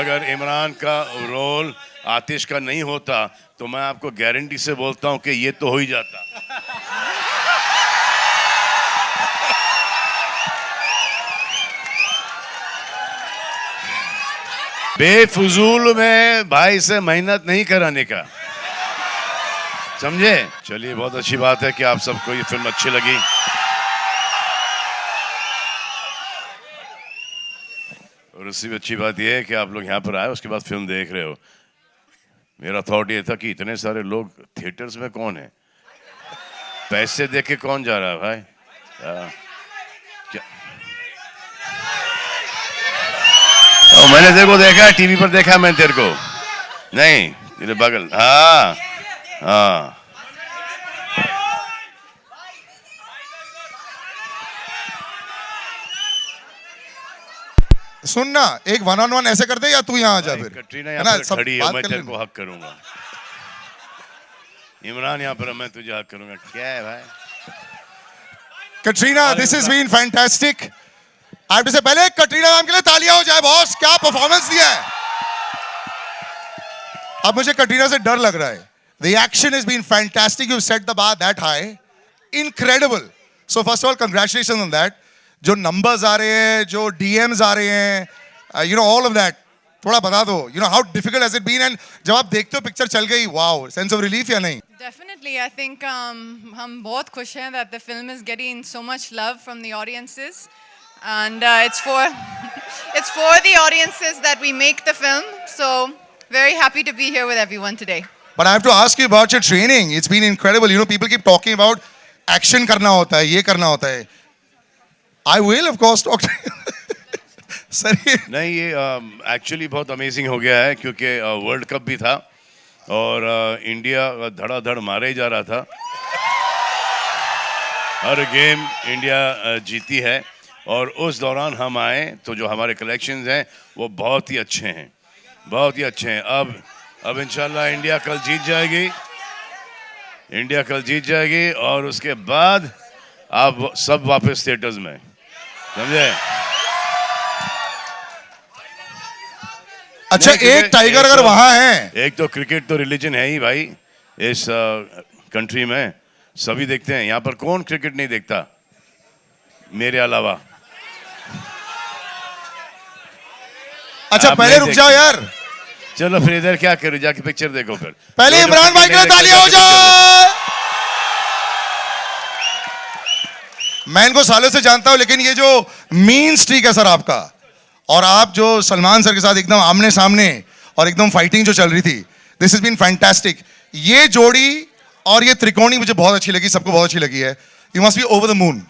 अगर इमरान का रोल आतिश का नहीं होता तो मैं आपको गारंटी से बोलता हूं कि ये तो हो ही जाता। बेफजूल में भाई से मेहनत नहीं कराने का, समझे? चलिए, बहुत अच्छी बात है कि आप सबको ये फिल्म अच्छी लगी। और उससे भी अच्छी बात यह है कि आप लोग यहाँ पर आए, उसके बाद फिल्म देख रहे हो। मेरा थॉट ये था कि इतने सारे लोग थिएटर्स में कौन है, पैसे दे के कौन जा रहा है भाई? क्या तो मैंने तेरे को देखा है, टीवी पर देखा मैंने तेरे को, नहीं तेरे बगल। हाँ हाँ, सुनना, एक 1-on-1 ऐसे कर दे या तू यहाँ आ जा। फिर कटरीना यहाँ पर खड़ी है, मैं तेरे को हक करूंगा। इमरान यहाँ पर, मैं तुझे हक करूंगा। क्या है भाई? Katrina, this is been fantastic. आप से पहले कटरीना नाम के लिए तालियां हो जाए बॉस, क्या परफॉर्मेंस दिया है। अब मुझे कटरीना से डर लग रहा है। The action has been fantastic. You set the bar that high. Incredible. So first of all, congratulations on that. जो numbers आ रहे हैं, जो DMs आ रहे हैं, you know all of that. थोड़ा बता दो, you know how difficult has it been, and जब आप देखते हो पिक्चर चल गई, wow, sense of relief या नहीं? Definitely, I think हम बहुत खुश हैं that the film is getting so much love from the audiences, and it's for the audiences that we make the film. So very happy to be here with everyone today. But I have to ask you about your training. It's been incredible. You know, people keep talking about action करना होता है, ये करना होता है. I will of course talk to you. Sir नहीं, ये actually बहुत अमेजिंग हो गया है क्योंकि वर्ल्ड कप भी था और इंडिया धड़ाधड़ मारे ही जा रहा था। हर गेम इंडिया जीती है और उस दौरान हम आए तो जो हमारे कलेक्शंस हैं वो बहुत ही अच्छे हैं, बहुत ही अच्छे हैं। अब इंशाल्लाह इंडिया कल जीत जाएगी, इंडिया कल जीत जाएगी और उसके बाद आप सब वापस थिएटर्स में, समझे? अच्छा, एक टाइगर अगर वहां है, एक तो क्रिकेट तो रिलीजन है ही भाई इस कंट्री में, सभी देखते हैं। यहाँ पर कौन क्रिकेट नहीं देखता मेरे अलावा? अच्छा पहले रुक जाओ यार, चलो फिर इधर क्या करो, जाके पिक्चर देखो। फिर पहले इमरान भाई के लिए तालियां हो जाए। मैं इनको सालों से जानता हूं, लेकिन ये जो मीन स्ट्रीक है सर आपका, और आप जो सलमान सर के साथ एकदम आमने सामने और एकदम फाइटिंग जो चल रही थी, दिस इज बीन फैंटास्टिक। ये जोड़ी और ये त्रिकोणी मुझे बहुत अच्छी लगी, सबको बहुत अच्छी लगी है। You must be over the moon.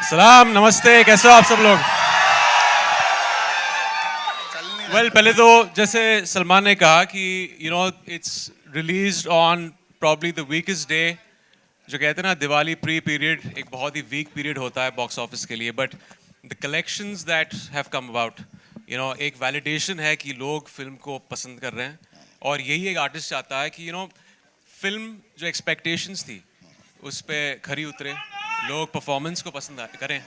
सलाम, नमस्ते, कैसे हो आप सब लोग? वेल, पहले तो जैसे सलमान ने कहा कि you know it's released on probably the weakest day. जो कहते हैं ना, दिवाली प्री पीरियड एक बहुत ही वीक पीरियड होता है बॉक्स ऑफिस के लिए, but the collections that have come about, you know, एक वैलिडेशन है कि लोग फिल्म को पसंद कर रहे हैं। और यही एक आर्टिस्ट चाहता है कि यू नो फिल्म जो एक्सपेक्टेशंस थी उस पर खरी उतरे, लोग परफॉर्मेंस को पसंद करें।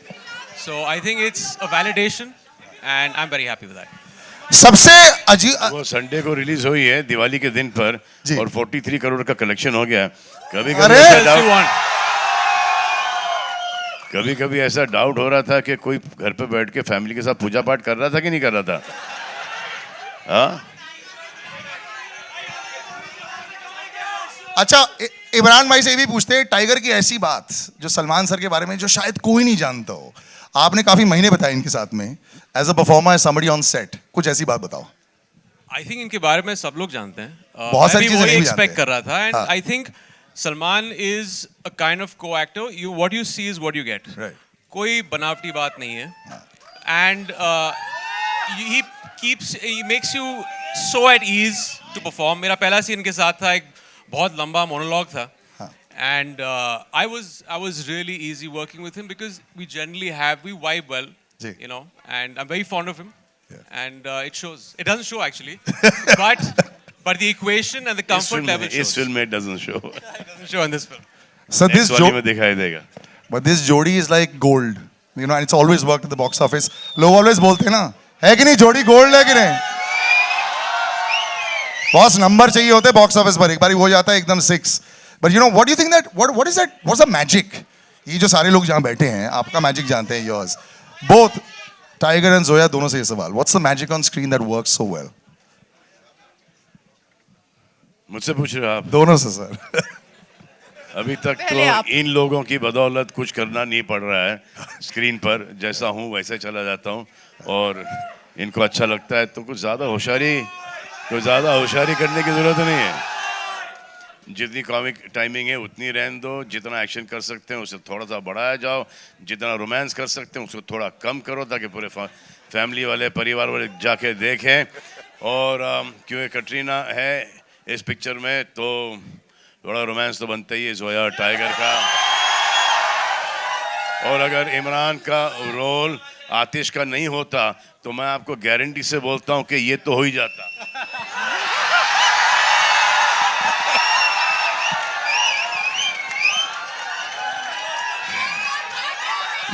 So I think it's a validation and I am very happy with that. सबसे अजीब, वो संडे को रिलीज हुई है दिवाली के दिन पर और 43 करोड़ का कलेक्शन हो गया। कभी कभी ऐसा डाउट हो रहा था कि कोई घर पे बैठ के फैमिली के साथ पूजा पाठ कर रहा था कि नहीं कर रहा था। हाँ, अच्छा इमरान भाई से ये भी पूछते हैं, टाइगर की ऐसी बात जो सलमान सर के बारे में जो शायद कोई नहीं जानता हो, आपने काफी महीने बताए इनके साथ में as a performer, as somebody on set, कुछ ऐसी बात बताओ। आई थिंक इनके बारे में सब लोग जानते हैं, बहुत सारी चीजें नहीं एक्सपेक्ट कर रहा था। And I think Salman is a kind of co actor, you what you see is what you get. कोई बनावटी बात नहीं है। And he makes you so at ease to perform. मेरा पहला सीन इनके साथ था, एक बहुत लंबा मोनोलॉग था, and I was really easy working with him because we vibe well, you know, and I'm very fond of him, and it shows. It doesn't show actually, but the equation and the comfort level shows. इस film में it doesn't show. It doesn't show in this film. So this jodi में दिखाई देगा. But this jodi is like gold. You know, and it's always worked at the box office. लोग always बोलते हैं ना, है कि नहीं जोड़ी गोल्ड है कि नहीं? बॉस नंबर चाहिए होते बॉक्स ऑफिस पर, एक बार हो जाता है एकदम 6. But you know, what do you think that what is that? What's the magic? ये जो सारे लोग जहाँ बैठे हैं, आपका मैजिक जानते हैं, yours. Both tiger and Zoya दोनों से ये सवाल. What's the magic on screen that works so well? मुझसे पूछ रहे हो आप? दोनों से सर. अभी तक पहले आप। तो इन लोगों की बदौलत कुछ करना नहीं पड़ रहा है स्क्रीन पर. जैसा हूँ वैसे चला जाता हूँ और इनको अच्छा लगता है, तो कुछ ज़्यादा होशियारी करने की ज़रूरत नहीं है. जितनी कॉमिक टाइमिंग है उतनी रहने दो. जितना एक्शन कर सकते हैं उसे थोड़ा सा बढ़ाया जाओ. जितना रोमांस कर सकते हैं उसको थोड़ा कम करो, ताकि पूरे फैमिली वाले, परिवार वाले जाके देखें. और क्योंकि कटरीना है इस पिक्चर में, तो थोड़ा रोमांस तो बनता ही है जोया और टाइगर का. और अगर इमरान का रोल आतिश का नहीं होता, तो मैं आपको गारंटी से बोलता हूं कि ये तो हो ही जाता.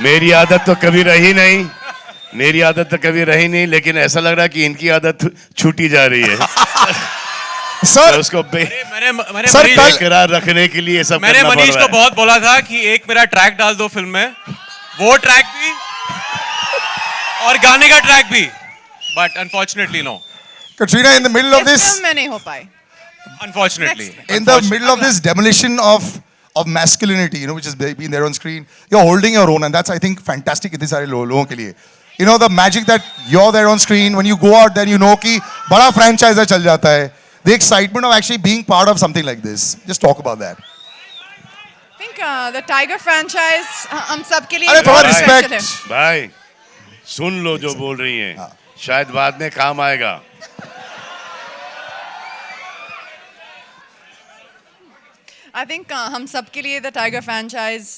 मेरी आदत तो कभी रही नहीं, लेकिन ऐसा लग रहा है कि इनकी आदत छूटी जा रही है. सर उसको मैंने सर, मनीष- कल- बेकरार रखने के लिए सब मैंने करना पड़ मनीष रहा को है. बहुत बोला था कि एक मेरा ट्रैक डाल दो फिल्म में, वो ट्रैक भी और गाने का ट्रैक भी, but unfortunately no. Katrina, in the middle of इस this, फिल्म में नहीं हो पाए. Unfortunately in the middle of this demolition of masculinity, you know, which has been there on screen, you're holding your own, and that's, I think, fantastic इतने सारे लोगों के लिए. You know, the magic that you're there on screen, when you go out there, you know कि बड़ा franchise चल जाता है. The excitement of actually being part of something like this. Just talk about that. I think the Tiger franchise हम सब के लिए अरे थोड़ा बहुत respect. special है. भाई सुन लो जो बोल रही हैं, शायद बाद में काम आएगा. I think हम सब के लिए the Tiger franchise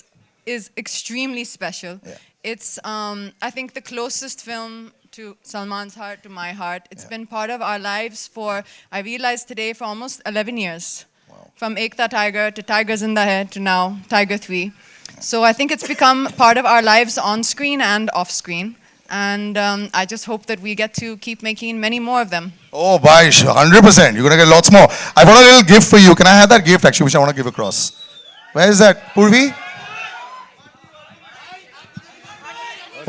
is extremely special. Yeah. It's I think the closest film to Salman's heart, to my heart. It's been part of our lives for, I realized today, for almost 11 years. Wow. From Ekta Tiger to Tiger Zinda Hai to now Tiger 3. So I think it's become part of our lives on screen and off screen. And I just hope that we get to keep making many more of them. Oh, Baish, 100%. You're going to get lots more. I brought a little gift for you. Can I have that gift, actually, which I want to give across? Where is that? Purvi?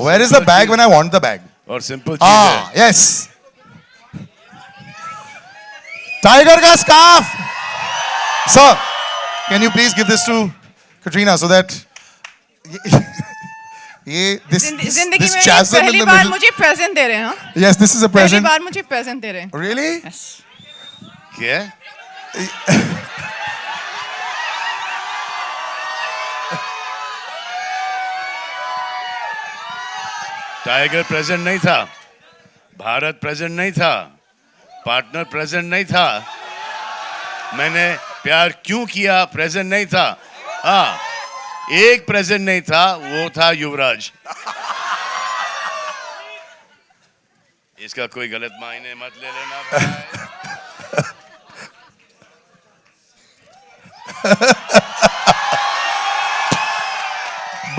Where is the bag when I want the bag? और simple चीज है. Ah, yes. Tiger ka scarf. Sir, can you please give this to Katrina so that this जिंदगी में chasm in पहली the bar middle. मुझे present दे रहे हैं. हाँ? Yes, this is a पहली present. बार मुझे present दे रहे हैं. Really? Yes. क्या? टाइगर प्रेजेंट नहीं था, भारत प्रेजेंट नहीं था, पार्टनर प्रेजेंट नहीं था. मैंने प्यार क्यों किया प्रेजेंट नहीं था. हाँ, एक प्रेजेंट नहीं था, वो था युवराज. इसका कोई गलत मायने मत ले लेना भाई.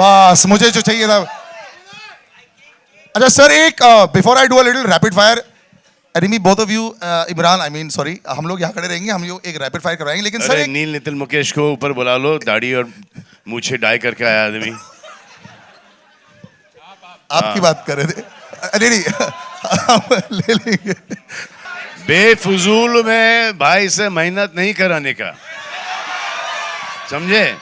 बस मुझे जो चाहिए था. अच्छा सर, एक before I do a little rapid fire, enemy both of you, Imran, I mean sorry, हम लोग यहाँ खड़े रहेंगे, हम लोग एक रैपिड फायर करवाएंगे, लेकिन सर अरे एक नील नितिन मुकेश को ऊपर बुला लो, दाढ़ी और मूछे डाई करके आया आदमी. आपकी बात कर रहे थे. अरे नहीं हम ले लेंगे. बेफजूल में भाई से मेहनत नहीं कराने का, समझे.